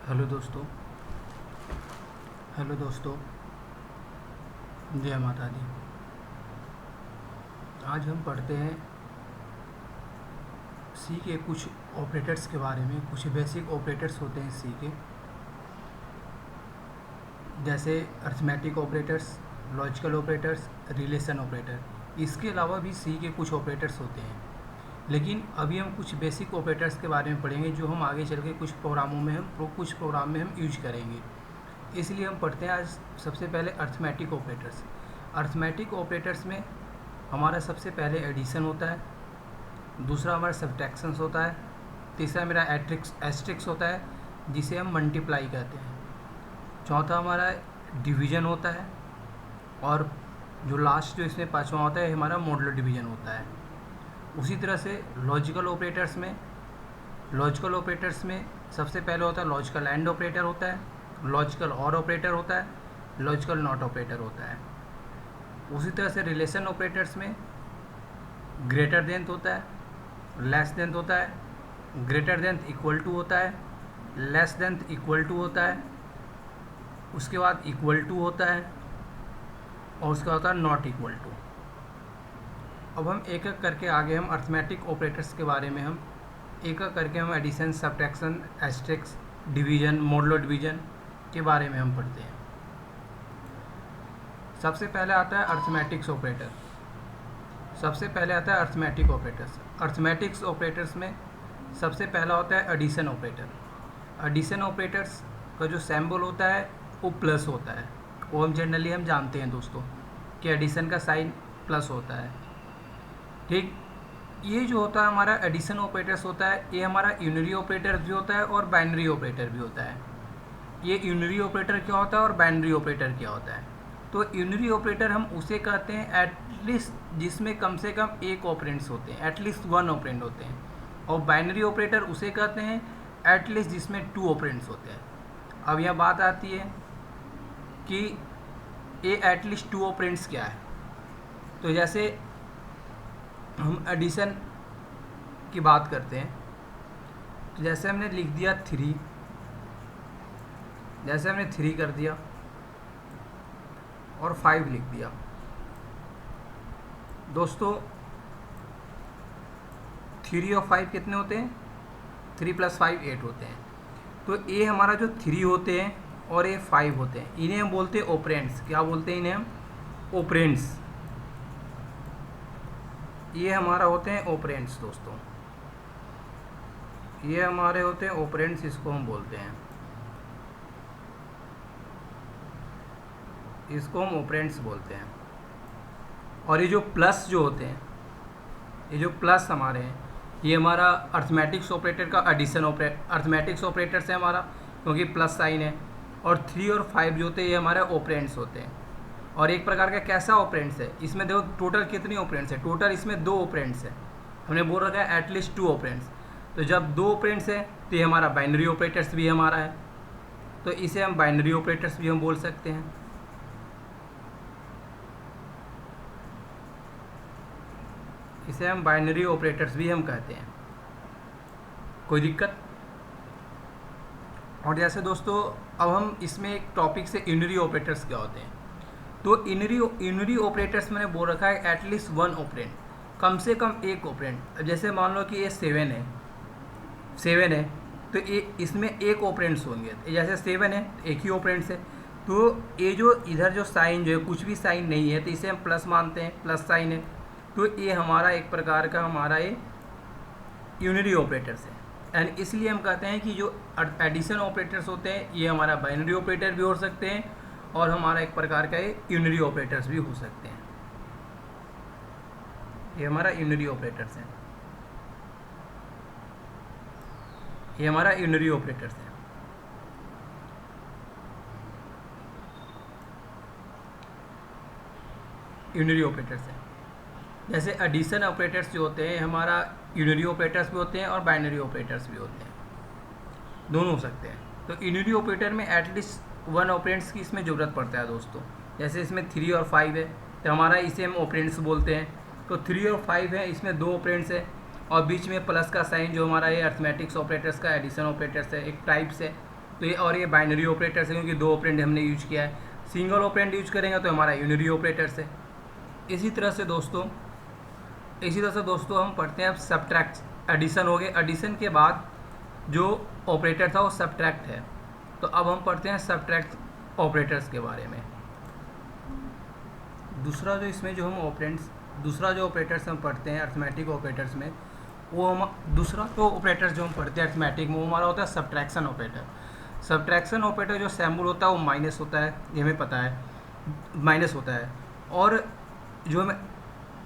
Hello दोस्तों। Hello दोस्तों, जय माता दी। आज हम पढ़ते हैं सी के कुछ ऑपरेटर्स के बारे में। कुछ बेसिक ऑपरेटर्स होते हैं सी के, जैसे arithmetic operators, logical operators, relation operator. इसके अलावा भी सी के कुछ ऑपरेटर्स होते हैं, लेकिन अभी हम कुछ बेसिक ऑपरेटर्स के बारे में पढ़ेंगे जो हम आगे चल के कुछ प्रोग्राम में हम यूज करेंगे। इसलिए हम पढ़ते हैं आज सबसे पहले अर्थमेटिक ऑपरेटर्स। अर्थमेटिक ऑपरेटर्स में हमारा सबसे पहले एडिशन होता है, दूसरा हमारा सब्ट्रैक्शंस होता है, तीसरा मेरा एस्ट्रिक्स होता है जिसे हम मल्टीप्लाई कहते हैं, चौथा हमारा डिवीजन होता है, और जो लास्ट जो इसमें पाँचवा होता है हमारा मॉडुलर डिवीजन होता है। उसी तरह से लॉजिकल ऑपरेटर्स में सबसे पहले होता है लॉजिकल एंड ऑपरेटर होता है, लॉजिकल और ऑपरेटर होता है, लॉजिकल नॉट ऑपरेटर होता है। उसी तरह से रिलेशन ऑपरेटर्स में ग्रेटर देन होता है, लेस देन होता है, ग्रेटर देन इक्वल टू होता है, लेस देन इक्वल टू होता है, उसके बाद इक्वल टू होता है, और उसके बाद होता है नॉट इक्वल टू। अब हम एक एक करके आगे हम अर्थमेटिक ऑपरेटर्स के बारे में हम एक एक करके हम addition, subtraction, asterisks, division, modular division के बारे में हम पढ़ते हैं। सबसे पहले आता है अर्थमेटिक्स ऑपरेटर। अर्थमेटिक्स ऑपरेटर्स में सबसे पहला होता है एडिशन ऑपरेटर। एडिशन ऑपरेटर्स का जो सिंबल होता है वो प्लस होता है। वो हम जनरली हम जानते हैं दोस्तों कि एडिशन का साइन प्लस होता है। ठीक, ये जो होता है हमारा एडिशन ऑपरेटर्स होता है, ये हमारा यूनरी ऑपरेटर भी होता है और बाइनरी ऑपरेटर भी होता है। ये यूनरी ऑपरेटर क्या होता है और बाइनरी ऑपरेटर क्या होता है? तो यूनरी ऑपरेटर हम उसे कहते हैं एटलीस्ट जिसमें कम से कम एक ऑपरेंड्स होते हैं, एटलीस्ट वन ऑपरेंड होते हैं। और बाइनरी ऑपरेटर उसे कहते हैं एटलीस्ट जिसमें टू ऑपरेंड्स होते हैं। अब यह बात आती है कि ये एटलीस्ट टू ऑपरेंड्स क्या है। तो जैसे हम एडिशन की बात करते हैं, तो जैसे हमने लिख दिया 3, जैसे हमने 3 कर दिया और 5 लिख दिया। दोस्तों 3 और 5 कितने होते हैं? 3 + 5 8 होते हैं। तो ये हमारा जो 3 होते हैं और ये 5 होते हैं, इन्हें हम बोलते हैं ऑपरेंड्स। क्या बोलते हैं इन्हें हम? ऑपरेंड्स। ये हमारा होते हैं ऑपरेंड्स दोस्तों, ये हमारे होते हैं ऑपरेंड्स, इसको हम बोलते हैं, इसको हम ऑपरेंड्स बोलते हैं। और ये जो प्लस जो होते हैं, ये जो प्लस हमारे हैं, ये हमारा अर्थमेटिक्स ऑपरेटर का अर्थमेटिक्स ऑपरेटर से हमारा, क्योंकि प्लस साइन है। और 3 और 5 जो होते हैं ये हमारे ऑपरेंड्स होते हैं। और एक प्रकार का कैसा ऑपरेंड्स है, इसमें देखो टोटल कितनी ऑपरेंड्स है? टोटल इसमें 2 ऑपरेंड्स है। हमने बोल रखा है एटलीस्ट 2 ऑपरेंड्स। तो जब 2 ऑपरेंड्स है तो ये हमारा बाइनरी ऑपरेटर्स भी हमारा है, तो इसे हम बाइनरी ऑपरेटर्स भी हम बोल सकते हैं। इसे हम बाइनरी ऑपरेटर्स भी हम कहते हैं। कोई दिक्कत? और जैसे दोस्तों अब हम इसमें एक टॉपिक से यूनरी ऑपरेटर्स क्या होते हैं। तो यूनरी ऑपरेटर्स मैंने बोल रखा है एटलीस्ट वन ऑपरेंड, कम से कम एक ऑपरेंड। जैसे मान लो कि ये 7 है, तो ये इसमें एक ऑपरेंड्स होंगे। जैसे 7 है एक ही ऑपरेंड्स है, तो ये जो इधर जो साइन जो है कुछ भी साइन नहीं है, तो इसे हम प्लस मानते हैं, प्लस साइन है। तो ये हमारा एक प्रकार का हमारा ये यूनरी ऑपरेटर्स है। एंड इसलिए हम कहते हैं कि जो एडिशन ऑपरेटर्स होते हैं ये हमारा बाइनरी ऑपरेटर भी हो सकते हैं और हमारा एक प्रकार का ये यूनरी ऑपरेटर्स भी हो सकते हैं। ये हमारा यूनरी ऑपरेटर्स है, ये हमारा यूनरी ऑपरेटर्स है। यूनरी ऑपरेटर्स है। जैसे एडिशन ऑपरेटर्स जो होते हैं हमारा यूनरी ऑपरेटर्स भी होते हैं और बाइनरी ऑपरेटर्स भी होते हैं, दोनों हो सकते हैं। तो यूनरी ऑपरेटर में एटलीस्ट वन ऑपरेंड्स की इसमें ज़रूरत पड़ता है दोस्तों। जैसे इसमें 3 और 5 है तो हमारा इसे हम ऑपरेंड्स बोलते हैं। तो 3 और 5 है, इसमें 2 ऑपरेंड्स है और बीच में प्लस का साइन जो हमारा ये अर्थमेटिक्स ऑपरेटर्स का एडिशन ऑपरेटर्स है, एक टाइप्स है, तो ये बाइनरी ऑपरेटर्स है क्योंकि दो ऑपरेंड हमने यूज किया है। सिंगल ऑपरेंड यूज करेंगे तो हमारा यूनरी ऑपरेटर्स है। इसी तरह से दोस्तों हम पढ़ते हैं अब सब्ट्रैक्ट। एडिशन हो गए, एडिशन के बाद जो ऑपरेटर था वो सब्ट्रैक्ट है। तो अब हम पढ़ते हैं सब्ट्रैक्ट ऑपरेटर्स के बारे में। दूसरा जो ऑपरेटर्स हम पढ़ते हैं अर्थमेटिक ऑपरेटर्स में, वो हम दूसरा जो ऑपरेटर्स जो हम पढ़ते हैं अर्थमेटिक में, वो हमारा होता है सब्ट्रैक्शन ऑपरेटर। सब्ट्रैक्शन ऑपरेटर जो सैम्बल होता है वो माइनस होता है, ये हमें पता है, माइनस होता है। और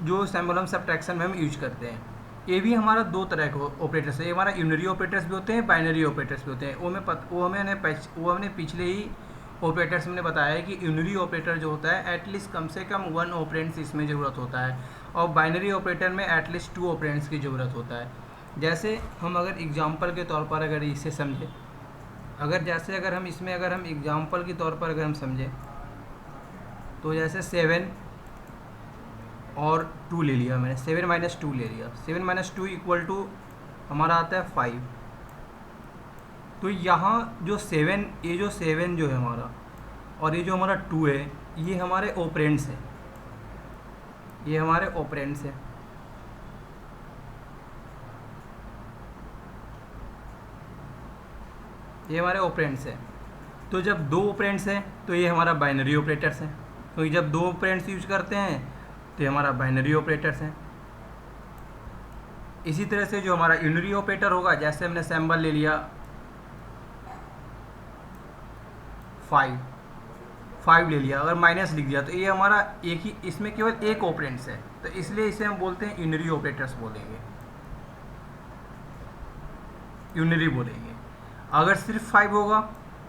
जो सैम्बल हम सब्ट्रैक्शन में हम यूज करते हैं, ये भी हमारा दो तरह के ऑपरेटर्स है। ये हमारा यूनरी ऑपरेटर्स भी होते हैं, बाइनरी ऑपरेटर्स भी होते हैं। वो हमने पिछले ही ऑपरेटर्स में बताया है कि यूनरी ऑपरेटर जो होता है एटलीस्ट कम से कम 1 ऑपरेंड्स इसमें ज़रूरत होता है, और बाइनरी ऑपरेटर में एटलीस्ट 2 ऑपरेंड्स की ज़रूरत होता है। जैसे हम अगर एग्जांपल के तौर पर अगर इसे समझें, अगर हम एग्जांपल के तौर पर अगर हम समझें, तो जैसे 7 और 2 ले लिया मैंने, 7 माइनस 2 ले लिया, 7 माइनस 2 इक्वल टू हमारा आता है 5। तो यहाँ जो 7 जो है हमारा, और ये जो हमारा 2 है, ये हमारे ऑपरेंड्स हैं, ये हमारे ऑपरेंड्स हैं। ये हमारे ऑपरेंड्स हैं। तो जब दो ऑपरेंड्स हैं तो ये हमारा बाइनरी ऑपरेटर्स हैं, क्योंकि जब दो ऑपरेंड्स यूज करते हैं तो ये हमारा बाइनरी ऑपरेटर्स हैं। इसी तरह से जो हमारा यूनरी ऑपरेटर होगा, जैसे हमने सैम्बल ले लिया 5 ले लिया, अगर माइनस लिख दिया तो ये हमारा एक ही, इसमें केवल एक ऑपरेंड्स है, तो इसलिए इसे हम बोलते हैं यूनरी ऑपरेटर्स बोलेंगे, यूनरी बोलेंगे। अगर सिर्फ 5 होगा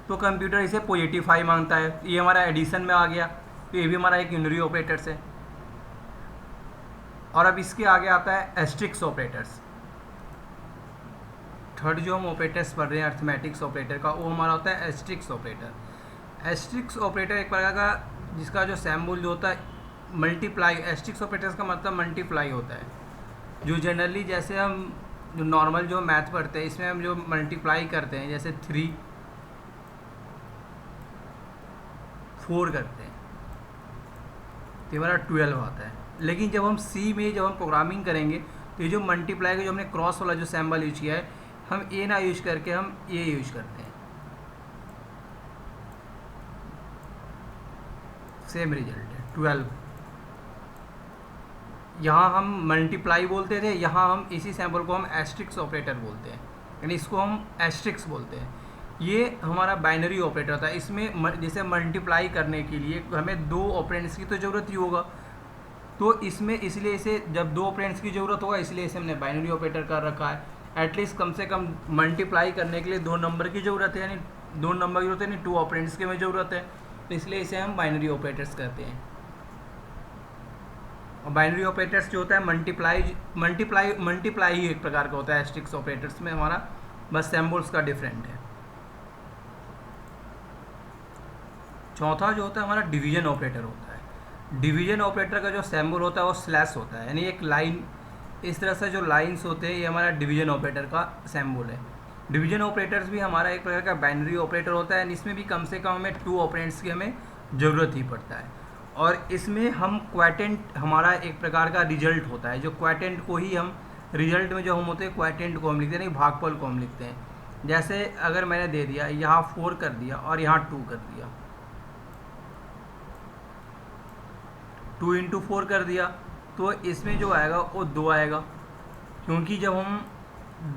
तो कंप्यूटर इसे पॉजिटिव 5 मांगता है, ये हमारा एडिशन में आ गया, तो ये भी हमारा एक यूनरी ऑपरेटर्स है। और अब इसके आगे आता है एस्ट्रिक्स ऑपरेटर्स। थर्ड जो हम ऑपरेटर्स पढ़ रहे हैं अर्थमेटिक्स ऑपरेटर का, वो हमारा होता है एस्ट्रिक्स ऑपरेटर। एस्ट्रिक्स ऑपरेटर एक प्रकार का जिसका जो सैम्बल जो होता है मल्टीप्लाई, एस्ट्रिक्स ऑपरेटर्स का मतलब मल्टीप्लाई होता है। जो जनरली जैसे हम जो नॉर्मल जो मैथ पढ़ते हैं, इसमें हम जो मल्टीप्लाई करते हैं, जैसे 3 4 करते हैं तो हमारा 12 आता है। लेकिन जब हम सी में जब हम प्रोग्रामिंग करेंगे तो ये जो मल्टीप्लाई का जो हमने क्रॉस वाला जो सैम्बल यूज किया है, हम ए ना यूज करके हम ए यूज करते हैं, सेम रिजल्ट है 12। यहाँ हम मल्टीप्लाई बोलते थे, यहाँ हम इसी सैम्बल को हम एस्ट्रिक्स ऑपरेटर बोलते हैं, यानी इसको हम एस्ट्रिक्स बोलते हैं। ये हमारा बाइनरी ऑपरेटर था। इसमें जैसे मल्टीप्लाई करने के लिए हमें 2 ऑपरेंड्स की तो ज़रूरत ही होगा, तो इसमें इसलिए इसे जब 2 ऑपरेंड्स की ज़रूरत होगा इसलिए इसे हमने बाइनरी ऑपरेटर कर रखा है। एटलीस्ट कम से कम मल्टीप्लाई करने के लिए 2 नंबर की ज़रूरत है, यानी 2 नंबर की ज़रूरत है, यानी 2 ऑपरेंड्स की हमें ज़रूरत है, तो इसलिए इसे हम बाइनरी ऑपरेटर्स कहते हैं। और बाइनरी ऑपरेटर्स जो होता है मल्टीप्लाई ही एक प्रकार का होता है एस्ट्रिक्स ऑपरेटर्स में हमारा, बस सैम्बल्स का डिफरेंट है। चौथा जो होता है हमारा डिवीजन ऑपरेटर होता है। डिवीजन ऑपरेटर का जो सैम्बल होता है वो स्लैश होता है, यानी एक लाइन, इस तरह से जो लाइंस होते हैं ये हमारा डिवीजन ऑपरेटर का सैम्बल है। डिवीजन ऑपरेटर्स भी हमारा एक प्रकार का बाइनरी ऑपरेटर होता है, इसमें भी कम से कम हमें 2 ऑपरेंड्स की हमें ज़रूरत ही पड़ता है। और इसमें हम क्वाटेंट हमारा एक प्रकार का रिजल्ट होता है, जो क्वाटेंट को ही हम रिजल्ट में जो हम होते हैं क्वाटेंट को हम लिखते हैं, नहीं भागफल को हम लिखते हैं। जैसे अगर मैंने दे दिया यहाँ 4 कर दिया और यहाँ 2 कर दिया, 2 इंटू 4 कर दिया, तो इसमें जो आएगा वो 2 आएगा, क्योंकि जब हम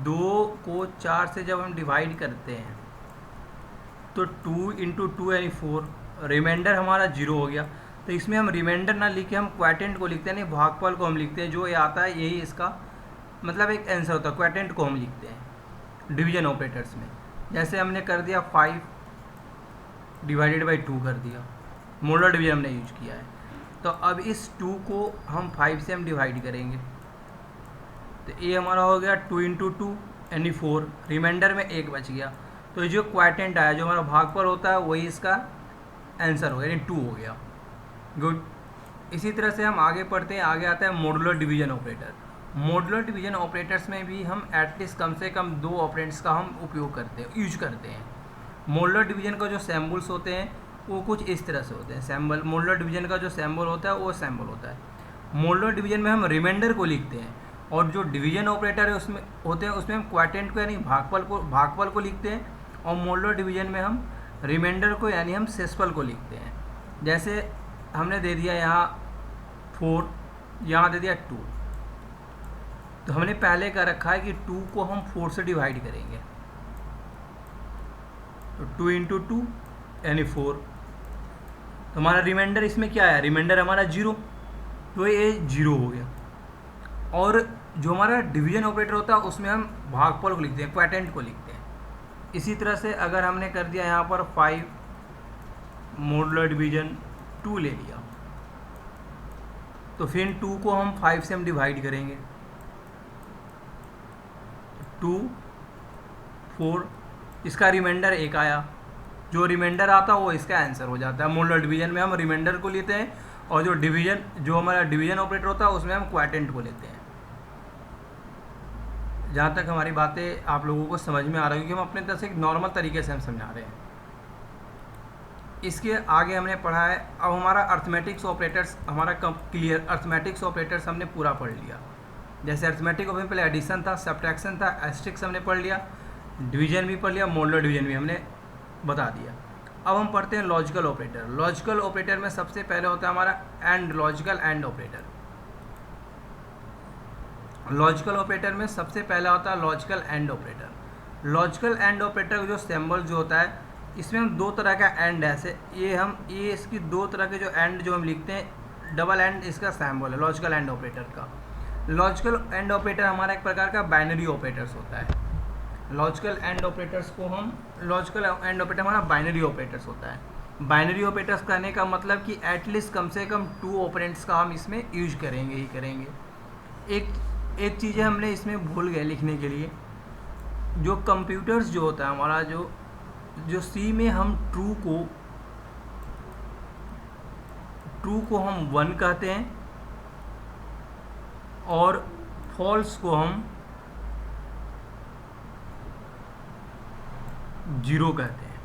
2 को 4 से जब हम डिवाइड करते हैं तो 2 इंटू 2 यानी 4, रिमाइंडर हमारा 0 हो गया। तो इसमें हम रिमाइंडर ना लिख के हम क्वाटेंट को लिखते हैं, नहीं भागफल को हम लिखते हैं, जो ये आता है यही इसका मतलब एक आंसर होता है, क्वाटेंट को हम लिखते हैं डिवीजन ऑपरेटर्स में। जैसे हमने कर दिया 5 डिवाइडेड बाई 2 कर दिया, मॉडुलर डिवीजन हमने यूज किया है। तो अब इस 2 को हम 5 से हम डिवाइड करेंगे, तो ये हमारा हो गया 2 इंटू 2 यानी 4, रिमाइंडर में 1 बच गया। तो ये जो क्वाटेंट आया, जो हमारा भागफल होता है, वही इसका आंसर हो गया, यानी 2 हो गया। गुड। इसी तरह से हम आगे पढ़ते हैं, आगे आता है modular division operator. Modular division operators में भी हम एटलीस्ट कम से कम 2 ऑपरेंड्स का हम उपयोग करते हैं, यूज करते हैं। मोलर डिवीजन का जो सैम्बल्स होते हैं वो कुछ इस तरह से होते हैं। सैम्बल मोलर डिवीजन का जो सैम्बल होता है वो सैम्बल होता है। मोलर डिवीजन में हम रिमाइंडर को लिखते हैं, और जो डिवीजन ऑपरेटर है उसमें होते हैं उसमें हम क्वाटेंट को यानी भागफल को लिखते हैं, और मोलर डिवीजन में हम रिमाइंडर को यानी हम शेषफल को लिखते हैं। जैसे हमने दे दिया यहाँ 4, यहाँ दे दिया 2, तो हमने पहले का रखा है कि 2 को हम 4 से डिवाइड करेंगे, तो 2 इंटू 2 यानी 4। तो हमारा रिमाइंडर इसमें क्या है, रिमाइंडर हमारा 0, तो ये 0 हो गया। और जो हमारा डिवीजन ऑपरेटर होता है उसमें हम भागफल को लिखते हैं, क्वाटेंट को लिखते हैं। इसी तरह से अगर हमने कर दिया यहाँ पर 5 मोडुलर डिवीजन 2 ले लिया, तो फिर 2 को हम 5 से हम डिवाइड करेंगे, 2 4, इसका रिमाइंडर 1 आया। जो रिमाइंडर आता है वो इसका आंसर हो जाता है। मोडुलर डिवीजन में हम रिमाइंडर को लेते हैं, और जो हमारा डिवीजन ऑपरेटर होता है उसमें हम क्वाटेंट को लेते हैं। जहाँ तक हमारी बातें आप लोगों को समझ में आ रही है, क्योंकि हम अपने तरफ से एक नॉर्मल तरीके से हम समझा रहे हैं। इसके आगे हमने पढ़ा है, अब हमारा अर्थमेटिक्स ऑपरेटर्स हमारा क्लियर। अर्थमेटिक्स ऑपरेटर्स हमने पूरा पढ़ लिया। जैसे अर्थमेटिक ऑपरेटर पहले एडिशन था, सब्ट्रैक्शन था, एस्टेरिस्क हमने पढ़ लिया, डिवीजन भी पढ़ लिया, मोडुलर डिवीजन भी हमने बता दिया। अब हम पढ़ते हैं लॉजिकल ऑपरेटर। लॉजिकल ऑपरेटर में सबसे पहले होता है हमारा and, logical and operator. Logical operator में सबसे पहला होता है logical and operator. Logical and operator का जो सिंबल जो होता है, इसमें हम दो तरह का एंड ऐसे ये इसकी दो तरह के जो एंड जो हम लिखते हैं, डबल एंड इसका सिंबल है लॉजिकल एंड ऑपरेटर का। लॉजिकल एंड ऑपरेटर हमारा एक प्रकार का बाइनरी ऑपरेटर्स होता है। लॉजिकल एंड ऑपरेटर्स को हम लॉजिकल एंड ऑपरेटर हमारा बाइनरी ऑपरेटर्स होता है। बाइनरी ऑपरेटर्स कहने का मतलब कि एटलीस्ट कम से कम 2 ऑपरेंड्स का हम इसमें यूज करेंगे ही करेंगे। एक चीज़ें हमने इसमें भूल गए लिखने के लिए, जो कंप्यूटर्स जो होता है हमारा जो सी में हम ट्रू को हम 1 कहते हैं, और फॉल्स को हम 0 कहते हैं।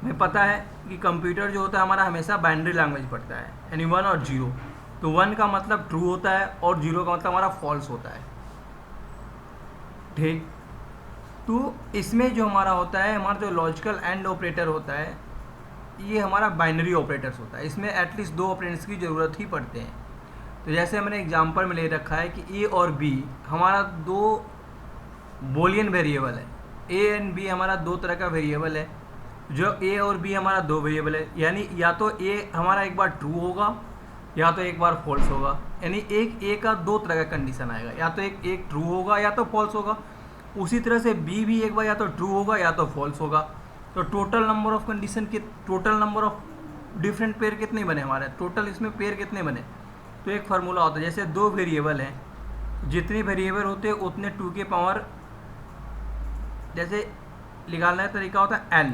हमें पता है कि कंप्यूटर जो होता है हमारा हमेशा बाइनरी लैंग्वेज पढ़ता है, यानी 1 और 0। तो 1 का मतलब ट्रू होता है और 0 का मतलब हमारा फॉल्स होता है। ठीक, तो इसमें जो हमारा होता है, हमारा जो लॉजिकल एंड ऑपरेटर होता है, ये हमारा बाइनरी ऑपरेटर्स होता है। इसमें एटलीस्ट 2 ऑपरेंड्स की ज़रूरत ही पड़ते हैं। तो जैसे हमने एग्जांपल में ले रखा है कि ए और बी हमारा 2 बूलियन वेरिएबल है। ए एंड बी हमारा 2 तरह का वेरिएबल है। जो ए और बी हमारा 2 वेरिएबल है, यानी या तो ए हमारा एक बार ट्रू होगा या तो एक बार फॉल्स होगा। यानी एक ए का 2 तरह का कंडीशन आएगा, या तो एक ट्रू होगा या तो फॉल्स होगा। उसी तरह से बी भी एक बार या तो ट्रू होगा या तो फॉल्स होगा। तो टोटल नंबर ऑफ कंडीशन के total number of different pair कितने बने हमारे, टोटल इसमें पेयर कितने बने। तो एक फार्मूला होता है, जैसे 2 वेरिएबल हैं, जितने वेरिएबल होते हैं उतने 2 के पावर, जैसे निकालने का तरीका होता है n।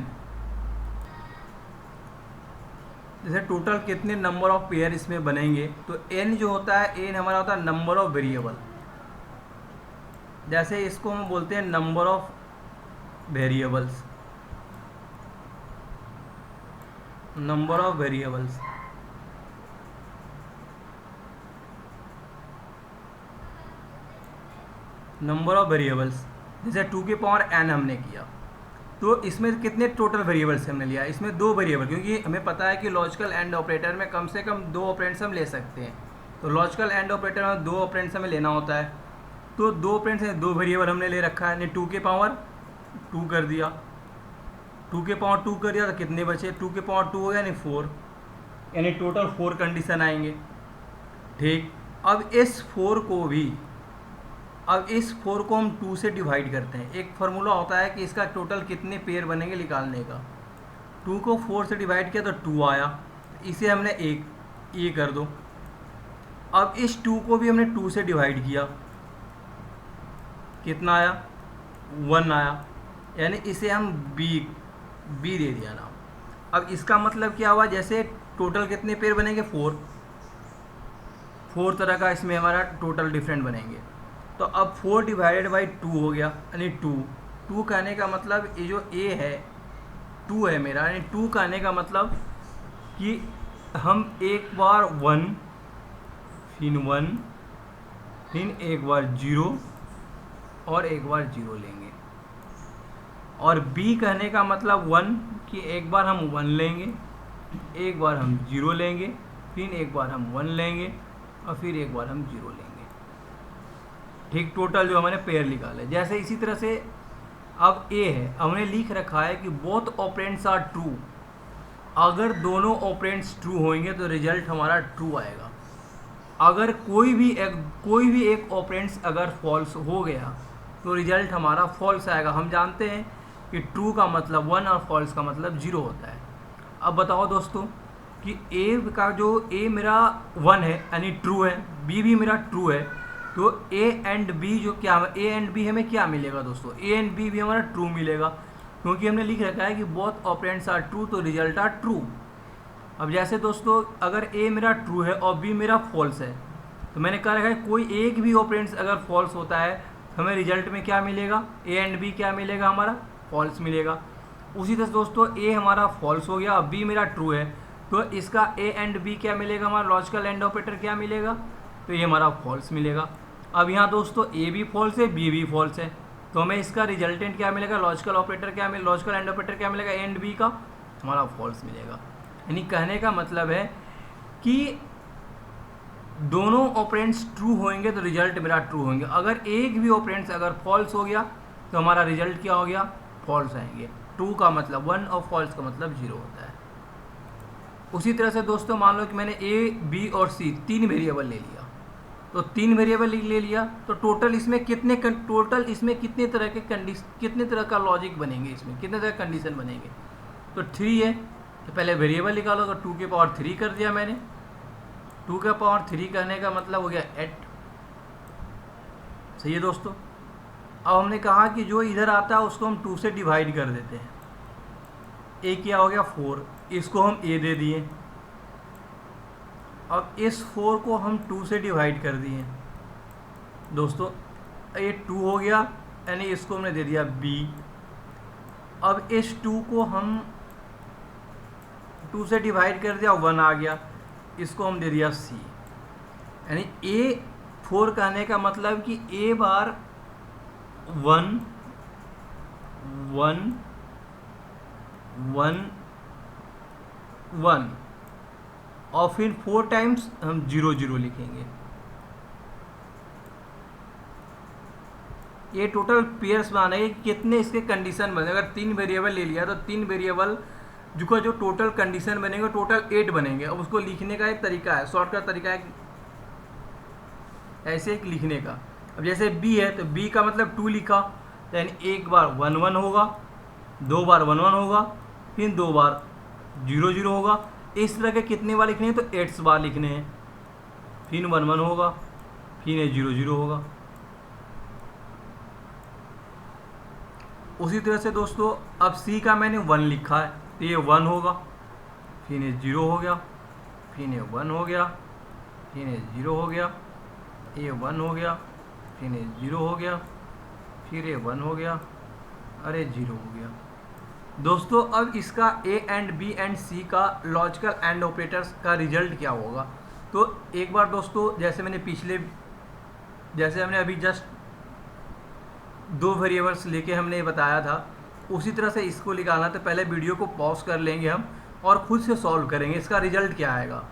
जैसे टोटल कितने नंबर ऑफ पेयर इसमें बनेंगे, तो n जो होता है, n हमारा होता है नंबर ऑफ वेरिएबल। जैसे इसको हम बोलते हैं number of variables, number of variables. Number of variables जैसे 2 के पावर n हमने किया, तो इसमें कितने टोटल वेरिएबल्स हमने लिया, इसमें 2 वेरिएबल, क्योंकि हमें पता है कि लॉजिकल एंड ऑपरेटर में कम से कम 2 ऑपरेंड्स हम ले सकते हैं। तो लॉजिकल एंड ऑपरेटर में 2 ऑपरेंड्स हमें लेना होता है। तो 2 ऑपरेंड्स हैं, 2 वेरिएबल हमने ले रखा है, यानी 2 के पावर 2 कर दिया। 2 के पावर 2 कर दिया तो कितने बचे, 2 के पावर 2 हो गया, यानी 4, यानी टोटल 4 कंडीशन आएंगे। ठीक, अब इस 4 को हम 2 से डिवाइड करते हैं। एक फार्मूला होता है कि इसका टोटल कितने पेयर बनेंगे निकालने का। 2 को 4 से डिवाइड किया तो 2 आया, इसे हमने ये कर दो। अब इस 2 को भी हमने 2 से डिवाइड किया, कितना आया, 1 आया, यानी इसे हम बी दे दिया नाम। अब इसका मतलब क्या हुआ, जैसे टोटल कितने पेयर बनेंगे, 4 तरह का इसमें हमारा टोटल डिफरेंट बनेंगे। तो अब 4 डिवाइडेड बाई 2 हो गया, यानी 2 कहने का मतलब ये जो ए है 2 है मेरा, यानी 2 कहने का मतलब कि हम एक बार 1 फिर 1 फिर एक बार 0 और एक बार 0 लेंगे। और b कहने का मतलब 1 कि एक बार हम 1 लेंगे, एक बार हम 0 लेंगे, फिर एक बार हम 1 लेंगे और फिर एक बार हम 0 लेंगे। ठीक, टोटल जो मैंने पेयर निकाला है। जैसे इसी तरह से अब a है, हमने लिख रखा है कि बोथ ऑपरेंड्स आर ट्रू। अगर दोनों ऑपरेंड्स ट्रू होंगे तो रिजल्ट हमारा ट्रू आएगा। अगर कोई भी एक ऑपरेंड्स अगर फॉल्स हो गया तो रिजल्ट हमारा फॉल्स आएगा। हम जानते हैं कि ट्रू का मतलब 1 और फॉल्स का मतलब 0 होता है। अब बताओ दोस्तों कि a का जो a मेरा 1 है यानी ट्रू है, b भी मेरा ट्रू है, तो a एंड b जो क्या है, a एंड b हमें क्या मिलेगा दोस्तों, a एंड b भी हमारा ट्रू मिलेगा, क्योंकि हमने लिख रखा है कि बोथ ऑपरेंड्स आर ट्रू, तो रिजल्ट आर ट्रू। अब जैसे दोस्तों अगर a मेरा ट्रू है और b मेरा फॉल्स है, तो मैंने कहा रखा है कोई एक भी ऑपरेंड्स अगर फॉल्स होता है हमें रिजल्ट में क्या मिलेगा, a एंड b क्या मिलेगा, हमारा फॉल्स मिलेगा। उसी तरह से दोस्तों a हमारा फॉल्स हो गया और b मेरा ट्रू है, तो इसका a एंड b क्या मिलेगा, हमारा लॉजिकल एंड ऑपरेटर क्या मिलेगा, तो ये हमारा फॉल्स मिलेगा। अब यहाँ दोस्तों a भी फॉल्स है, b भी फॉल्स है, तो हमें इसका रिजल्टेंट क्या मिलेगा, लॉजिकल ऑपरेटर क्या मिलेगा, लॉजिकल एंड ऑपरेटर क्या मिलेगा, a एंड b का हमारा फॉल्स मिलेगा। यानी कहने का मतलब है कि दोनों ऑपरेंड्स ट्रू होंगे तो रिजल्ट मेरा ट्रू होंगे। अगर एक भी ऑपरेंड्स अगर फॉल्स हो गया तो हमारा रिजल्ट क्या हो गया, फॉल्स आएंगे। ट्रू का मतलब 1 और फॉल्स का मतलब 0 होता है। उसी तरह से दोस्तों मान लो कि मैंने a, b और c 3 वेरिएबल ले लिया, तो 3 वेरिएबल ले लिया तो टोटल इसमें कितने तरह का लॉजिक बनेंगे, इसमें कितने तरह कंडीशन बनेंगे, तो 3 है, तो पहले वेरिएबल निकालो, तो 2 के पावर 3 कर दिया मैंने। 2 के पावर 3 करने का मतलब हो गया 8। सही है दोस्तों। अब हमने कहा कि जो इधर आता है उसको हम 2 से डिवाइड कर देते हैं। a क्या हो गया 4, इसको हम a दे दिए। अब इस 4 को हम 2 से डिवाइड कर दिए दोस्तों, ये 2 हो गया, यानी इसको हमने दे दिया b। अब इस 2 को हम 2 से डिवाइड कर दिया, 1 आ गया, इसको हम दे दिया c। यानी a 4 कहने का मतलब कि a बार 1 1 1 1 और फिर 4 टाइम्स हम 0 0 लिखेंगे। ये टोटल पेयर्स बनाएंगे, कितने इसके कंडीशन बने। अगर 3 वेरिएबल ले लिया तो 3 वेरिएबल जो टोटल कंडीशन बनेंगे टोटल 8 बनेंगे। अब उसको लिखने का एक तरीका है, शॉर्टकट तरीका है ऐसे एक लिखने का। अब जैसे b है तो b का मतलब 2 लिखा, यानी एक बार 1 1 होगा, 2 बार 1 1 होगा, फिर 2 बार 0 0 होगा। इस तरह के कितने बार लिखने हैं, तो 8 बार लिखने हैं, फिर 1 1 होगा, फिर 0 0 होगा। उसी तरह से दोस्तों अब c का मैंने 1 लिखा है, तो ये 1 होगा, फिर 0 हो गया, फिर 1 हो गया, फिर 0 हो गया, ये 1 हो गया, फिर 0 हो गया, फिर ये 1 हो गया, अरे 0 हो गया। दोस्तों अब इसका a and b and c का लॉजिकल एंड ऑपरेटर्स का रिजल्ट क्या होगा, तो एक बार दोस्तों जैसे हमने अभी जस्ट 2 वेरिएबल्स लेके हमने बताया था, उसी तरह से इसको निकालना। तो पहले वीडियो को पॉज कर लेंगे हम और खुद से सॉल्व करेंगे इसका रिजल्ट क्या आएगा,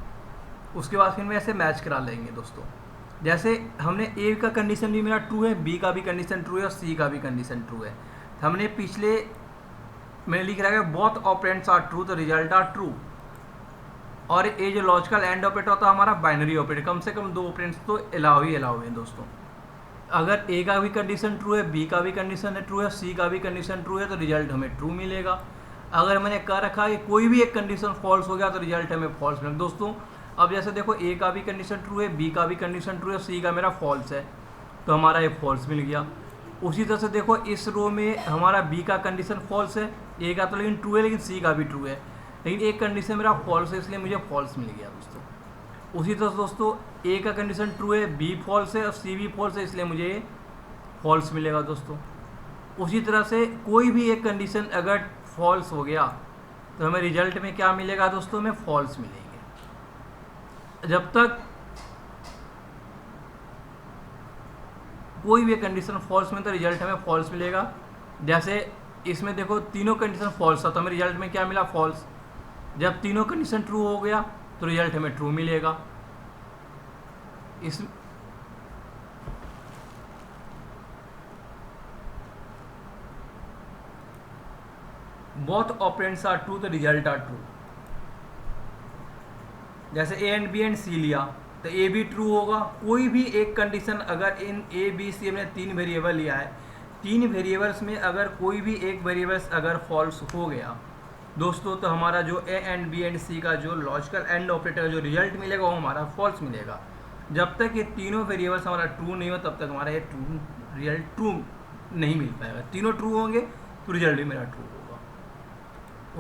उसके बाद फिर मैं ऐसे मैच करा लेंगे दोस्तों। जैसे हमने a का कंडीशन भी मेरा ट्रू है, b का भी कंडीशन ट्रू है और c का भी कंडीशन ट्रू है। हमने मैंने लिख रहा है बोथ ऑपरेंड्स आर ट्रू, तो रिजल्ट आर ट्रू। और ये जो लॉजिकल एंड ऑपरेटर होता है हमारा बाइनरी ऑपरेटर, कम से कम 2 ऑपरेंड्स तो अलाउ है दोस्तों। अगर a का भी कंडीशन ट्रू है, b का भी कंडीशन ट्रू है, c का भी कंडीशन ट्रू है, तो रिजल्ट हमें ट्रू मिलेगा। अगर मैंने कह रखा है कि कोई भी एक कंडीशन फॉल्स हो गया तो रिजल्ट हमें फॉल्स मिलेगा। दोस्तों अब जैसे देखो a का भी कंडीशन ट्रू है, b का भी कंडीशन ट्रू है, c का मेरा फॉल्स है, तो हमारा ये फॉल्स मिल गया। उसी तरह से देखो इस रो में हमारा b का कंडीशन फॉल्स है, a का तो लेकिन ट्रू है, लेकिन c का भी ट्रू है, लेकिन एक कंडीशन मेरा फॉल्स है, इसलिए मुझे फॉल्स मिल गया दोस्तों। उसी तरह से दोस्तों a का कंडीशन ट्रू है, b फॉल्स है और c भी फॉल्स है, इसलिए मुझे फॉल्स मिलेगा दोस्तों। उसी तरह से कोई भी एक कंडीशन अगर फॉल्स हो गया तो हमें रिजल्ट में क्या मिलेगा दोस्तों, हमें फॉल्स मिलेंगे। जब तक कोई भी कंडीशन फॉल्स में तो रिजल्ट हमें फॉल्स मिलेगा। जैसे इसमें देखो तीनों कंडीशन फॉल्स था तो हमें रिजल्ट में क्या मिला, फॉल्स। जब तीनों कंडीशन ट्रू हो गया तो रिजल्ट हमें ट्रू मिलेगा। इस बोथ ऑपरेंड्स आर ट्रू तो रिजल्ट आर ट्रू। जैसे ए एंड बी एंड सी लिया तो ए भी ट्रू होगा। कोई भी एक कंडीशन अगर इन ए बी सी हमने 3 वेरिएबल लिया है, 3 वेरिएबल्स में अगर कोई भी एक वेरिएबल्स अगर फॉल्स हो गया दोस्तों तो हमारा जो ए एंड बी एंड सी का जो लॉजिकल एंड ऑपरेटर जो रिजल्ट मिलेगा वो हमारा फॉल्स मिलेगा। जब तक ये तीनों वेरिएबल्स हमारा ट्रू नहीं हो तब तक हमारा ये ट्रू रिजल्ट ट्रू नहीं मिल पाएगा। तीनों ट्रू होंगे तो रिजल्ट भी मेरा ट्रू होगा।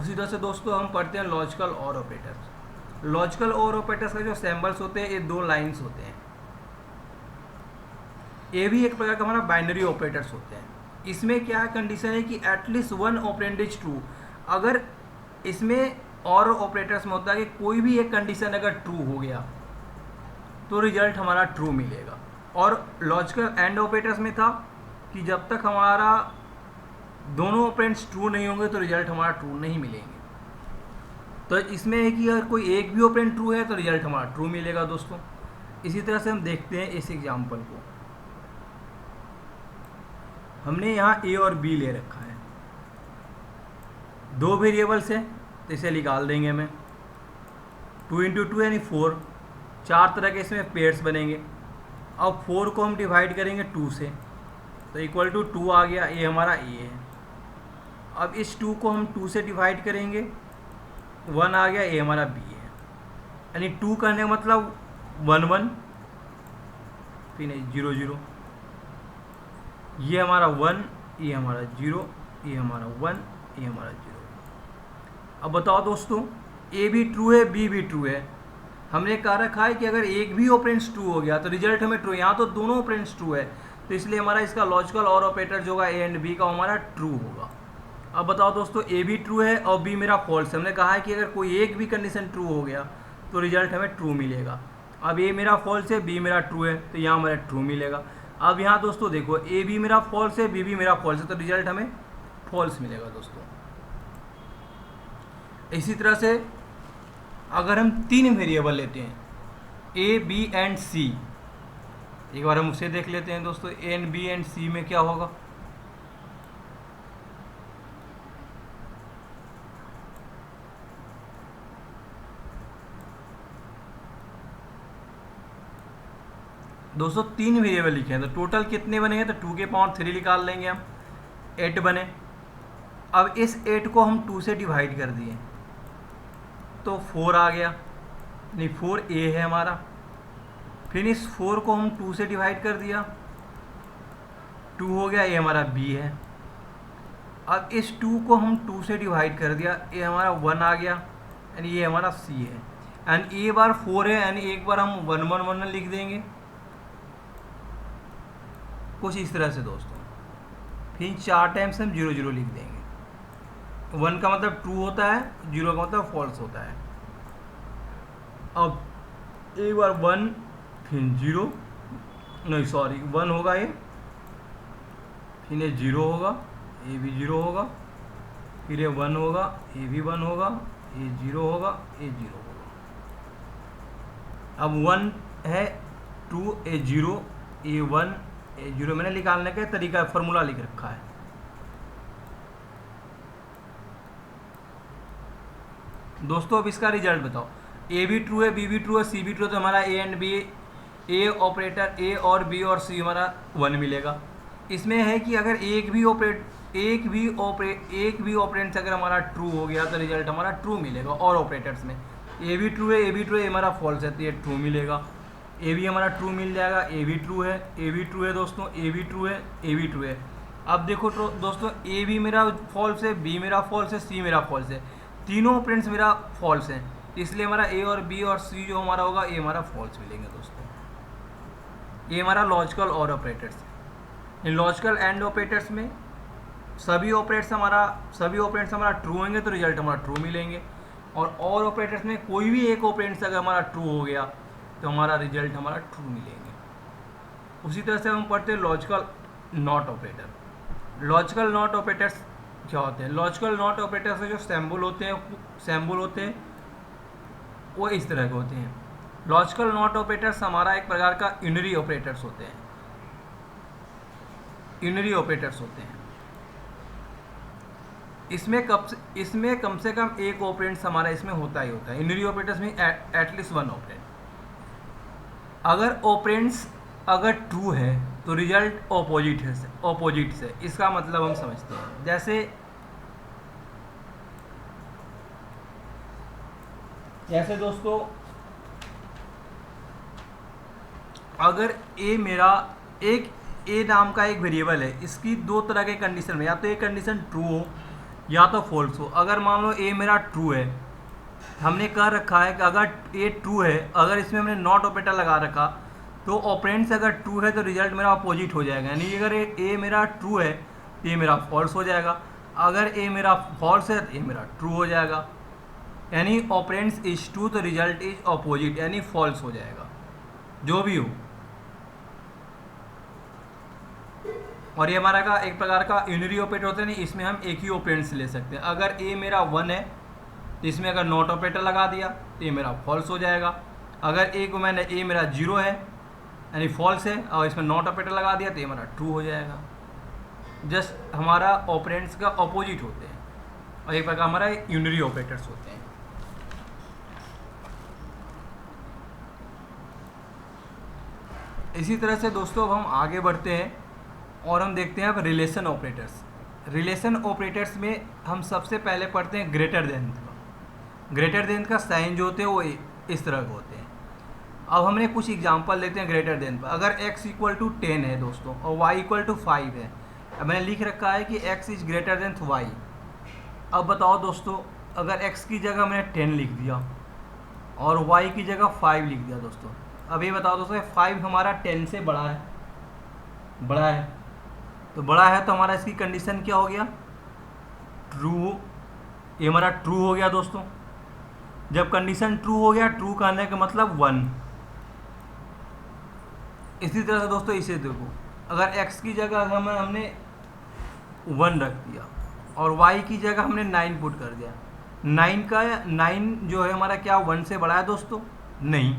उसी तरह से दोस्तों हम पढ़ते हैं लॉजिकल और ऑपरेटर्स। लॉजिकल और ऑपरेटर्स का जो सिंबल्स होते हैं ये 2 लाइंस होते हैं। ये भी एक प्रकार का हमारा बाइनरी ऑपरेटर्स होते हैं। इसमें क्या कंडीशन है कि एटलीस्ट 1 ऑपरेंड इज ट्रू। अगर इसमें और ऑपरेटर्स में होता है कि कोई भी एक कंडीशन अगर ट्रू हो गया तो रिजल्ट हमारा ट्रू मिलेगा। और लॉजिकल एंड ऑपरेटर्स में था कि जब तक हमारा दोनों ऑपरेंड्स ट्रू नहीं होंगे तो रिजल्ट हमारा ट्रू नहीं मिलेंगे। तो इसमें है कि अगर कोई एक भी ऑपरेंड ट्रू है तो रिजल्ट हमारा ट्रू मिलेगा दोस्तों। इसी तरह से हम देखते हैं इस एग्जाम्पल को। हमने यहाँ ए और बी ले रखा है, 2 वेरिएबल्स है तो इसे निकाल देंगे हमें। 2 × 2 यानी 4, 4 तरह के इसमें पेयर्स बनेंगे। अब 4 को हम डिवाइड करेंगे 2 से तो इक्वल टू 2 आ गया, ये हमारा ए है। अब इस 2 को हम 2 से डिवाइड करेंगे 1 आ गया, ये हमारा बी है। यानी 2 करने का मतलब 1 1 फिर 0 0, ये हमारा 1, ये हमारा 0, ये हमारा 1, ये हमारा 0। अब बताओ दोस्तों ए भी ट्रू है बी भी ट्रू है। हमने कहा रखा है कि अगर एक भी ऑपरेंड्स ट्रू हो गया तो रिजल्ट हमें ट्रू। यहाँ तो दोनों ऑपरेंड्स ट्रू है तो इसलिए हमारा इसका लॉजिकल और ऑपरेटर जो होगा ए एंड बी का हमारा ट्रू होगा। अब बताओ दोस्तों ए भी ट्रू है और बी मेरा फॉल्स है। हमने कहा है कि अगर कोई एक भी कंडीशन ट्रू हो गया तो रिजल्ट हमें ट्रू मिलेगा। अब ए मेरा फॉल्स है बी मेरा ट्रू है तो यहाँ हमारा ट्रू मिलेगा। अब यहाँ दोस्तों देखो ए बी मेरा फॉल्स है बी भी मेरा फॉल्स है तो रिजल्ट हमें फॉल्स मिलेगा दोस्तों। इसी तरह से अगर हम 3 वेरिएबल लेते हैं ए बी एंड सी, एक बार हम उसे देख लेते हैं दोस्तों। ए एंड बी एंड सी में क्या होगा, दोस्तों 3 वेरिएबल लिखे हैं तो टोटल कितने बनेंगे, तो 2 के पावर 3 निकाल लेंगे हम, 8 बने। अब इस 8 को हम 2 से डिवाइड कर दिए तो 4 आ गया, नहीं 4a है हमारा। फिर इस 4 को हम 2 से डिवाइड कर दिया, 2 हो गया, ये हमारा b है। अब इस 2 को हम 2 से डिवाइड कर दिया, ये हमारा 1 आ गया, यानी ये हमारा c है। एंड ए बार 4 है यानी एक बार हम 1 1 1 लिख देंगे कुछ इस तरह से दोस्तों। फिर 4 टाइम्स हम 0 0 लिख देंगे। 1 का मतलब ट्रू होता है, 0 का मतलब फॉल्स होता है। अब एक बार 1 फिर 0, नहीं सॉरी 1 होगा ये, फिर ये 0 होगा, ये भी 0 होगा, फिर ये 1 होगा, ये भी 1 होगा, ये 0 होगा, ये 0 होगा। अब 1 है, 2 ए 0, ए 1 ए 0 मैंने निकालने का तरीका फार्मूला लिख रखा है। दोस्तों अब इसका रिजल्ट बताओ, ए भी ट्रू है बी भी ट्रू है सी भी ट्रू है तो हमारा A and B, A operator A और बी और सी हमारा 1 मिलेगा। इसमें है कि अगर एक भी ऑपरेंड अगर हमारा ट्रू हो गया तो रिजल्ट हमारा ट्रू मिलेगा। और ऑपरेटर्स में ए भी ट्रू है ये हमारा फॉल्स है तो ये ट्रू मिलेगा। ए भी हमारा ट्रू मिल जाएगा, ए भी ट्रू है दोस्तों, ए भी ट्रू है, ए भी ट्रू है। अब देखो दोस्तों ए भी मेरा फॉल्स है, बी मेरा फॉल्स है, सी मेरा फॉल्स है, तीनों ऑपरेंड्स मेरा फॉल्स हैं, इसलिए हमारा ए और बी और सी जो हमारा होगा ये हमारा फॉल्स मिलेंगे दोस्तों। ये हमारा लॉजिकल और ऑपरेटर्स है। इन लॉजिकल एंड ऑपरेटर्स में सभी ऑपरेटर्स हमारा ट्रू होंगे तो रिजल्ट हमारा ट्रू मिलेंगे, और ऑपरेटर्स में कोई भी एक ऑपरेटर्स अगर हमारा ट्रू हो गया तो हमारा रिजल्ट हमारा ट्रू मिलेंगे। उसी तरह से हम पढ़ते हैं logical not operator. Logical not operators क्या होते हैं? लॉजिकल नॉट ऑपरेटर्स से जो सैम्बल होते हैं वो इस तरह के होते हैं। लॉजिकल नॉट ऑपरेटर्स हमारा एक प्रकार का यूनरी ऑपरेटर्स होते हैं। इसमें कम से कम एक ऑपरेंड हमारा इसमें होता ही होता है। यूनरी ऑपरेटर्स में एटलीस्ट वन ऑपरेंड। अगर ऑपरेंड्स अगर ट्रू है तो रिजल्ट ऑपोजिट से, इसका मतलब हम समझते हैं। जैसे दोस्तों, अगर ए नाम का एक वेरिएबल है, इसकी दो तरह के कंडीशन में, या तो एक कंडीशन ट्रू हो या तो फॉल्स हो। अगर मान लो ए मेरा ट्रू है, हमने कह रखा है कि अगर ए ट्रू है, अगर इसमें हमने नॉट ऑपरेटर लगा रखा तो ऑपरेंड्स अगर ट्रू है तो रिजल्ट मेरा अपोजिट हो जाएगा। यानी अगर ए मेरा ट्रू है तो ए मेरा फॉल्स हो जाएगा, अगर ए मेरा फॉल्स है तो ए मेरा ट्रू हो जाएगा। यानी ऑपरेंड्स इज ट्रू तो रिजल्ट इज अपोजिट, यानी फॉल्स हो जाएगा, जो भी हो। और ये हमारा का एक प्रकार का यूनरी ऑपरेटर होता है। नहीं, इसमें हम एक ही ऑपरेंड्स ले सकते हैं। अगर ए मेरा 1 है तो इसमें अगर नॉट ऑपरेटर लगा दिया तो ए मेरा फॉल्स हो जाएगा। अगर ए मेरा 0 है यानी फॉल्स है, और इसमें नॉट ऑपरेटर लगा दिया तो ये हमारा ट्रू हो जाएगा। जस्ट हमारा ऑपरेंड्स का अपोजिट होते हैं, और एक प्रकार हमारा यूनरी ऑपरेटर्स होते हैं। इसी तरह से दोस्तों अब हम आगे बढ़ते हैं और हम देखते हैं अब रिलेशन ऑपरेटर्स। रिलेशन ऑपरेटर्स में हम सबसे पहले पढ़ते हैं ग्रेटर देन का। ग्रेटर देन का साइन जो होते हैं वो इस तरह के होते हैं। अब हमने कुछ एग्जांपल लेते हैं ग्रेटर देन पर। अगर x = 10 है दोस्तों और y = 5 है, अब मैंने लिख रखा है कि x is greater than y। अब बताओ दोस्तों, अगर x की जगह मैंने 10 लिख दिया और y की जगह 5 लिख दिया दोस्तों, अब ये बताओ दोस्तों 5 हमारा 10 से बड़ा है तो बड़ा है तो हमारा इसकी कंडीशन क्या हो गया? ट्रू। ये हमारा ट्रू हो गया दोस्तों। जब कंडीशन ट्रू हो गया, ट्रू कहने का मतलब 1। इसी तरह से दोस्तों इसे देखो, अगर x की जगह हमने 1 रख दिया और y की जगह हमने 9 पुट कर दिया, 9 जो है हमारा क्या 1 से बड़ा है दोस्तों? नहीं।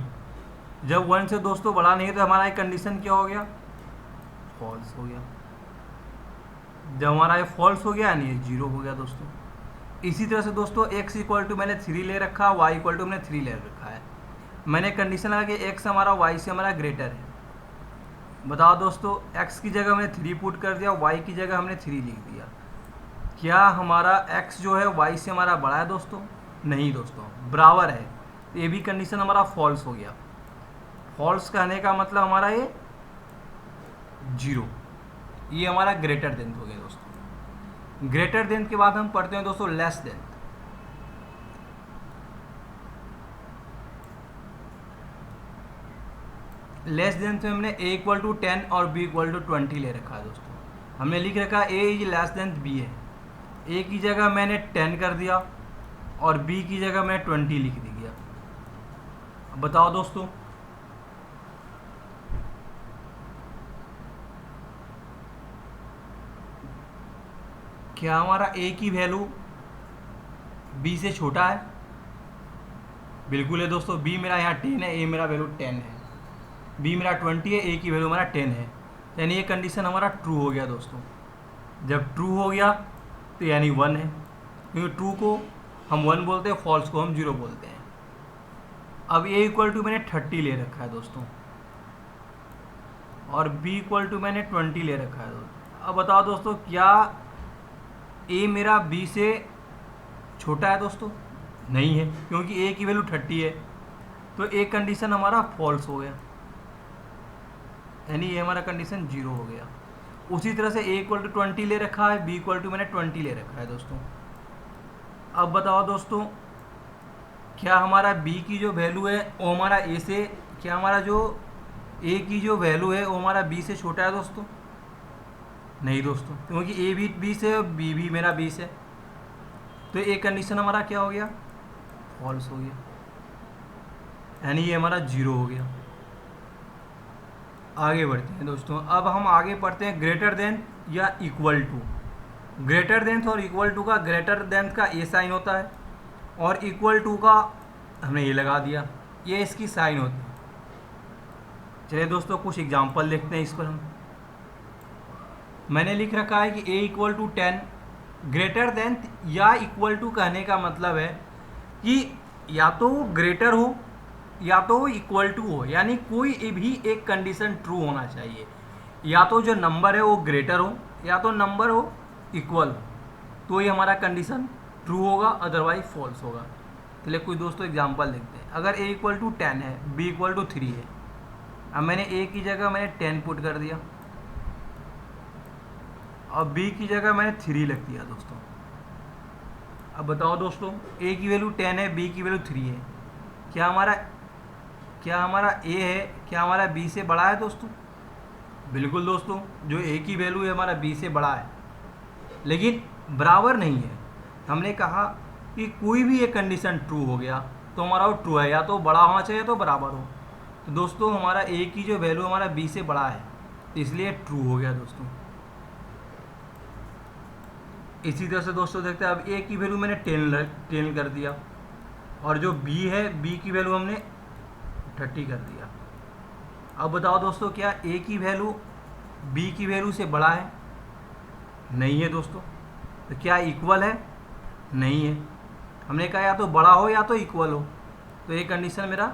जब 1 से दोस्तों बड़ा नहीं है तो हमारा एक कंडीशन क्या हो गया? फॉल्स हो गया। जब हमारा ये फॉल्स हो गया यानी ये 0 हो गया दोस्तों। इसी तरह से दोस्तों x = मैंने 3 ले रखा, y = मैंने 3 ले रखा है। मैंने कंडीशन लगा कि x हमारा y से हमारा ग्रेटर है। बताओ दोस्तों, x की जगह मैंने 3 पुट कर दिया, y की जगह हमने 3 लिख दिया। क्या हमारा x जो है y से हमारा बड़ा है दोस्तों? नहीं दोस्तों, बराबर है। ये भी कंडीशन हमारा फॉल्स हो गया। फॉल्स कहने का मतलब हमारा ये 0। ये हमारा ग्रेटर देन हो गया दोस्तों। ग्रेटर देन के बाद हम पढ़ते हैं दोस्तों लेस देन। लेस देन से हमने a = 10 और b = 20 ले रखा है दोस्तों। हमने लिख रखा a is less than b है। a की जगह मैंने 10 कर दिया और b की जगह मैंने 20 लिख दिया। बताओ दोस्तों, क्या हमारा a की वैल्यू b से छोटा है? बिल्कुल है दोस्तों। b मेरा यहाँ 10 है, a मेरा वैल्यू 10 है, b मेरा 20 है, a की वैल्यू हमारा 10 है। यानी ये कंडीशन हमारा ट्रू हो गया दोस्तों। जब ट्रू हो गया तो यानी 1 है, क्योंकि ट्रू को हम 1 बोलते हैं, फॉल्स को हम 0 बोलते हैं। अब a = मैंने 30 ले रखा है दोस्तों और b = मैंने 20 ले रखा है दोस्तों। अब बताओ दोस्तों, क्या a मेरा b से छोटा है दोस्तों? नहीं है, क्योंकि a की वैल्यू 30 है। तो एक कंडीशन हमारा फॉल्स हो गया, यानी ये हमारा कंडीशन 0 हो गया। उसी तरह से a = 20 ले रखा है, b = मैंने 20 ले रखा है दोस्तों। अब बताओ दोस्तों, क्या हमारा b की जो वैल्यू है वो हमारा a से, क्या हमारा जो a की जो वैल्यू है वो हमारा b से छोटा है दोस्तों? नहीं दोस्तों, क्योंकि ए भी 20 है और बी भी मेरा 20 है, तो एक कंडीशन हमारा क्या हो गया, फॉल्स हो गया, यानी ये हमारा 0 हो गया। आगे बढ़ते हैं दोस्तों, अब हम आगे पढ़ते हैं ग्रेटर देन या इक्वल टू। ग्रेटर देन और इक्वल टू का, ग्रेटर देन का ए साइन होता है और इक्वल टू का हमने ये लगा दिया, ये इसकी साइन होती है। चलिए दोस्तों कुछ एग्जांपल देखते हैं इस पर हम। मैंने लिख रखा है कि a equal to 10। Greater than या इक्वल टू कहने का मतलब है कि या तो वो ग्रेटर हो या तो वो इक्वल टू हो, यानी कोई भी एक कंडीशन ट्रू होना चाहिए। या तो जो नंबर है वो ग्रेटर हो या तो नंबर हो इक्वल हो, तो ये हमारा कंडीशन ट्रू होगा, अदरवाइज फॉल्स होगा। चलिए कुछ दोस्तों एग्जांपल देखते हैं। अगर a इक्वल टू 10 है, b इक्वल टू 3 है, अब मैंने a की जगह मैंने 10 पुट कर दिया और b की जगह मैंने 3 लिख दिया दोस्तों। अब बताओ दोस्तों, a की वैल्यू 10 है, b की वैल्यू 3 है, क्या हमारा a है, क्या हमारा b से बड़ा है दोस्तों? बिल्कुल दोस्तों, जो a की वैल्यू है हमारा b से बड़ा है, लेकिन बराबर नहीं है। हमने कहा कि कोई भी एक कंडीशन ट्रू हो गया तो हमारा वो ट्रू है, या तो बड़ा होना चाहिए तो बराबर हो। तो दोस्तों हमारा a की जो वैल्यू हमारा b से बड़ा है, इसलिए ट्रू हो गया दोस्तों। इसी तरह से दोस्तों देखते हैं, अब a की वैल्यू मैंने 10 कर दिया और जो b है, b की वैल्यू हमने 30 कर दिया। अब बताओ दोस्तों, क्या a की वैल्यू b की वैल्यू से बड़ा है? नहीं है दोस्तों। तो क्या इक्वल है? नहीं है। हमने कहा या तो बड़ा हो या तो इक्वल हो, तो ये कंडीशन मेरा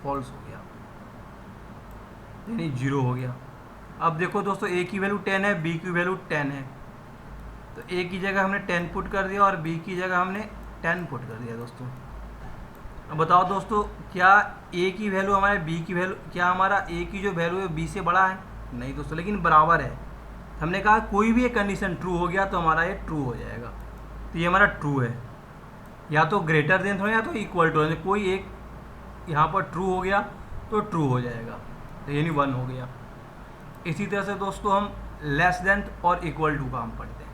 फॉल्स हो गया, यानी 0 हो गया। अब देखो दोस्तों, a की वैल्यू 10 है, b की वैल्यू 10 है, तो a की जगह हमने 10 पुट कर दिया और b की जगह हमने 10 पुट कर दिया दोस्तों। अब बताओ दोस्तों, क्या a की वैल्यू हमारे b की वैल्यू, क्या हमारा a की जो वैल्यू है b से बड़ा है? नहीं दोस्तों, लेकिन बराबर है। हमने कहा कोई भी एक कंडीशन ट्रू हो गया तो हमारा ये ट्रू हो जाएगा, तो ये हमारा ट्रू है। या तो ग्रेटर देन हो या तो इक्वल टू, कोई एक यहाँ पर ट्रू हो गया तो ट्रू हो जाएगा, तो यानी 1 हो गया। इसी तरह से दोस्तों हम लेस देन और इक्वल टू का हम पढ़ते हैं।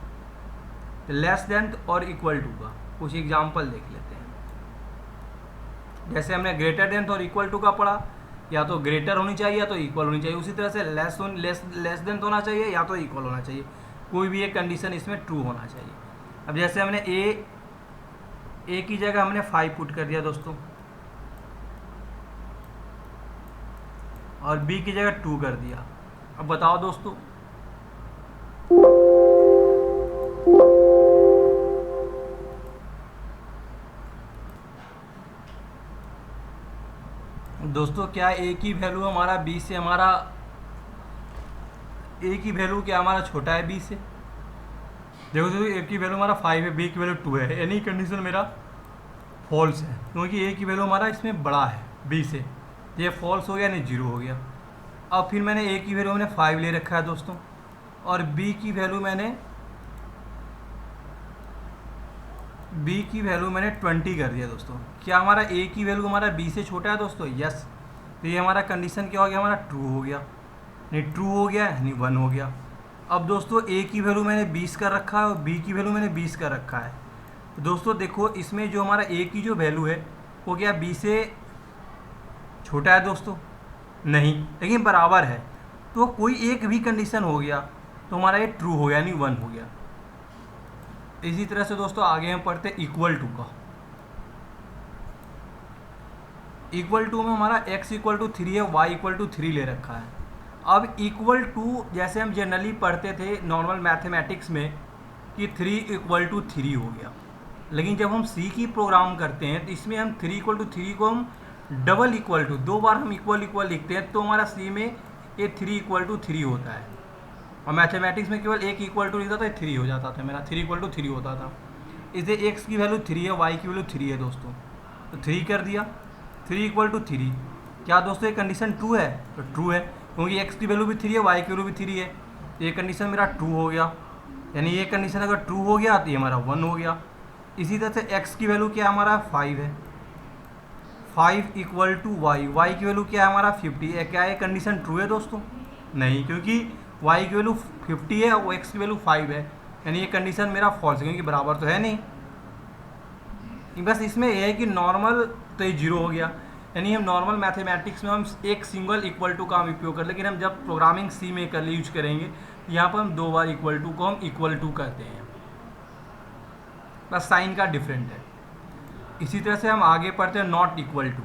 तो लेस देन और इक्वल टू का कुछ एग्जाम्पल देख लेते हैं। जैसे हमने ग्रेटर देन और इक्वल टू का पढ़ा, या तो ग्रेटर होनी चाहिए या तो इक्वल होनी चाहिए। उसी तरह से लेस देन होना चाहिए या तो इक्वल होना चाहिए, कोई भी एक कंडीशन इसमें ट्रू होना चाहिए। अब जैसे हमने a की जगह हमने 5 पुट कर दिया दोस्तों और b की जगह 2 कर दिया। अब बताओ दोस्तों, क्या a की वैल्यू हमारा b से, हमारा a की वैल्यू क्या हमारा छोटा है b से? देखो दोस्तों, a की वैल्यू हमारा 5 है, b की वैल्यू 2 है, यानी कंडीशन मेरा फॉल्स है, क्योंकि a की वैल्यू हमारा इसमें बड़ा है b से, तो ये फॉल्स हो गया, यानी 0 हो गया। अब फिर मैंने a की वैल्यू मैंने 5 ले रखा है दोस्तों और b की वैल्यू मैंने 20 कर दिया दोस्तों। क्या हमारा a की वैल्यू हमारा b से छोटा है दोस्तों? यस। तो ये हमारा कंडीशन क्या हो गया, हमारा ट्रू हो गया, नहीं ट्रू हो गया यानी 1 हो गया। अब दोस्तों a की वैल्यू मैंने 20 कर रखा है और b की वैल्यू मैंने 20 कर रखा है। तो दोस्तों देखो, इसमें जो हमारा a की जो वैल्यू है वो क्या b से छोटा है दोस्तों? नहीं, लेकिन बराबर है। तो कोई एक भी कंडीशन हो गया तो हमारा ये ट्रू हो गया, यानी 1 हो गया। इसी तरह से दोस्तों आगे हम पढ़ते इक्वल टू का। इक्वल टू में हमारा x इक्वल टू 3 है, y इक्वल टू 3 ले रखा है। अब इक्वल टू जैसे हम जनरली पढ़ते थे नॉर्मल मैथमेटिक्स में कि 3 इक्वल टू 3 हो गया, लेकिन जब हम C की प्रोग्राम करते हैं तो इसमें हम 3 इक्वल टू 3 को हम डबल इक्वल टू 2 बार हम इक्वल लिखते हैं, तो हमारा C में ये 3 इक्वल टू 3 होता है। और मैथमेटिक्स में केवल एक इक्वल टू लिखता था, 3 हो जाता था मेरा, 3 इक्वल टू 3 होता था। इसे x की वैल्यू 3 है, y की वैल्यू 3 है दोस्तों, तो 3 कर दिया, 3 इक्वल टू 3। क्या दोस्तों ये कंडीशन ट्रू है? तो ट्रू है, क्योंकि x की वैल्यू भी 3 है, y की वैल्यू भी 3 है, तो ये कंडीशन मेरा ट्रू हो गया। यानी ये कंडीशन अगर ट्रू हो गया तो ये हमारा 1 हो गया। इसी तरह से x की वैल्यू क्या हमारा 5 है, 5 इक्वल टू y, y की वैल्यू क्या है हमारा 50 है। क्या ये कंडीशन ट्रू है दोस्तों? नहीं, क्योंकि वाई की वैल्यू 50 है और एक्स की वैल्यू 5 है, यानी ये कंडीशन मेरा फॉल्स है क्योंकि बराबर तो है नहीं। बस इसमें यह है कि नॉर्मल तो ये जीरो हो गया, यानी हम नॉर्मल मैथमेटिक्स में हम एक सिंगल इक्वल टू का हम उपयोग कर, लेकिन हम जब प्रोग्रामिंग सी में कर यूज करेंगे यहाँ पर हम 2 बार इक्वल टू को हम इक्वल टू करते हैं, बस साइन का डिफरेंट है। इसी तरह से हम आगे पढ़ते हैं not equal to.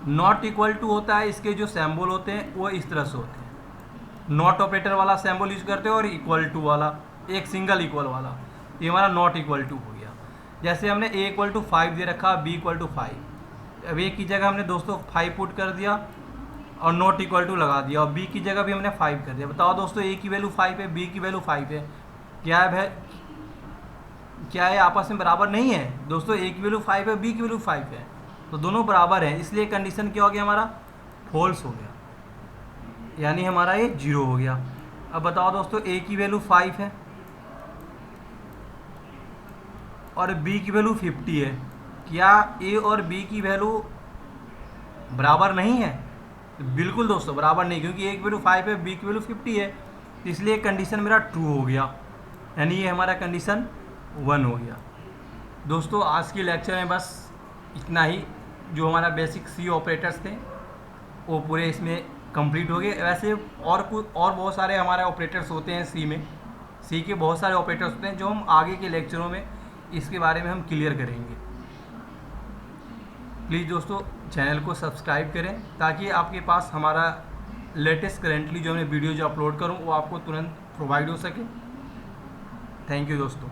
Not equal to होता है, इसके जो सिंबल होते हैं वो इस तरह से होते हैं, नॉट ऑपरेटर वाला सिंबल यूज करते हैं और इक्वल टू वाला, एक सिंगल इक्वल वाला, ये हमारा नॉट इक्वल टू हो गया। जैसे हमने ए इक्वल टू 5 दे रखा, बी इक्वल टू 5, अब ए की जगह हमने दोस्तों 5 पुट कर दिया और नॉट इक्वल टू लगा दिया, और बी की जगह भी हमने 5 कर दिया। बताओ दोस्तों, ए की वैल्यू 5 है, बी की वैल्यू 5 है, क्या है आपस में बराबर नहीं है दोस्तों? ए की वैल्यू 5 है, बी की वैल्यू 5 है, तो दोनों बराबर हैं, इसलिए कंडीशन क्या हो गया हमारा? फॉल्स हो गया, यानी हमारा ये 0 हो गया। अब बताओ दोस्तों, ए की वैल्यू 5 है और बी की वैल्यू 50 है, क्या ए और बी की वैल्यू बराबर नहीं है? बिल्कुल दोस्तों बराबर नहीं, क्योंकि ए की वैल्यू 5 है, बी की वैल्यू 50 है, इसलिए कंडीशन मेरा ट्रू हो गया, यानी ये हमारा कंडीशन 1 हो गया। दोस्तों आज के लेक्चर में बस इतना ही, जो हमारा बेसिक सी ऑपरेटर्स थे वो पूरे इसमें कंप्लीट हो गए। वैसे और बहुत सारे हमारे ऑपरेटर्स होते हैं सी में, सी के बहुत सारे ऑपरेटर्स होते हैं जो हम आगे के लेक्चरों में इसके बारे में हम क्लियर करेंगे। प्लीज़ दोस्तों चैनल को सब्सक्राइब करें ताकि आपके पास हमारा लेटेस्ट करेंटली जो मैं वीडियो जो अपलोड करूं वो आपको तुरंत प्रोवाइड हो सके। थैंक यू दोस्तों।